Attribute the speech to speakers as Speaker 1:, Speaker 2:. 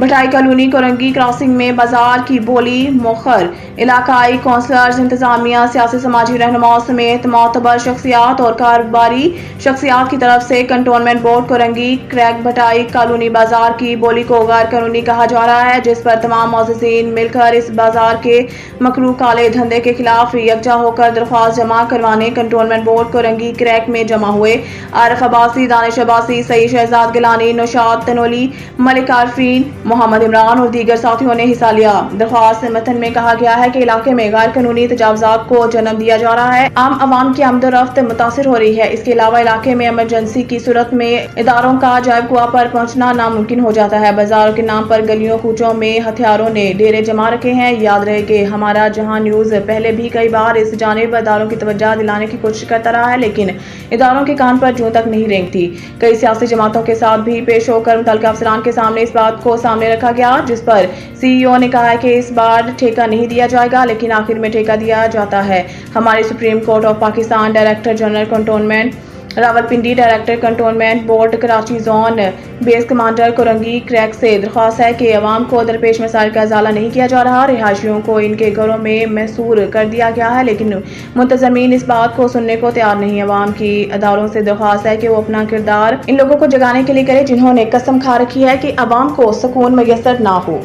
Speaker 1: Bhittai colony Korangi crossing میں بازار کی بولی موخر علاقائی کونسلرز، انتظامیہ، سیاسی سماجی رہنماؤں سمیت معتبر شخصیات اور کاروباری شخصیات کی طرف سے cantonment board Korangi creek Bhittai colony بازار کی بولی کو غیر قانونی کہا جا رہا ہے، جس پر تمام معززین مل کر اس بازار کے مکروہ کالے دھندے کے خلاف یکجا ہو کر درخواست جمع کروانے کنٹونمنٹ بورڈ کورنگی کریک میں جمع ہوئے۔ عارف عباسی، دانش عباسی، سعید شہزاد گیلانی، نوشاد تنولی، ملک عارفین، محمد عمران اور دیگر ساتھیوں نے حصہ لیا۔ درخواست متن میں کہا گیا ہے کہ علاقے میں غیر قانونی تجاوزات کو جنم دیا جا رہا ہے، عام عوام کی آمد و رفت متاثر ہو رہی ہے۔ اس کے علاوہ علاقے میں ایمرجنسی کی صورت میں اداروں کا جائب کنواں پر پہنچنا ناممکن ہو جاتا ہے۔ بازاروں کے نام پر گلیوں کوچوں میں ہتھیاروں نے ڈیرے جما رکھے ہیں۔ یاد رہے کہ ہمارا جہاں نیوز پہلے بھی کئی بار اس جانب اداروں کی توجہ دلانے کی کوشش کرتا رہا ہے، لیکن اداروں کے کان پر جوں تک نہیں رینگتی۔ کئی سیاسی جماعتوں کے ساتھ بھی پیش ہو کر متعلقہ افسران کے سامنے اس بات کو سامنے رکھا گیا، جس پر سی ای او نے کہا ہے کہ اس بار ٹھیکہ نہیں دیا جائے گا، لیکن آخر میں ٹھیکہ دیا جاتا ہے۔ ہماری Supreme Court of Pakistan director general cantonment Rawalpindi, director cantonment board Karachi zone base commander Korangi creek سے درخواست ہے کہ عوام کو درپیش مسائل کا ازالہ نہیں کیا جا رہا۔ رہائشیوں کو ان کے گھروں میں محصور کر دیا گیا ہے، لیکن منتظمین اس بات کو سننے کو تیار نہیں۔ عوام کی اداروں سے درخواست ہے کہ وہ اپنا کردار ان لوگوں کو جگانے کے لیے کرے جنہوں نے قسم کھا رکھی ہے کہ عوام کو سکون میسر نہ ہو۔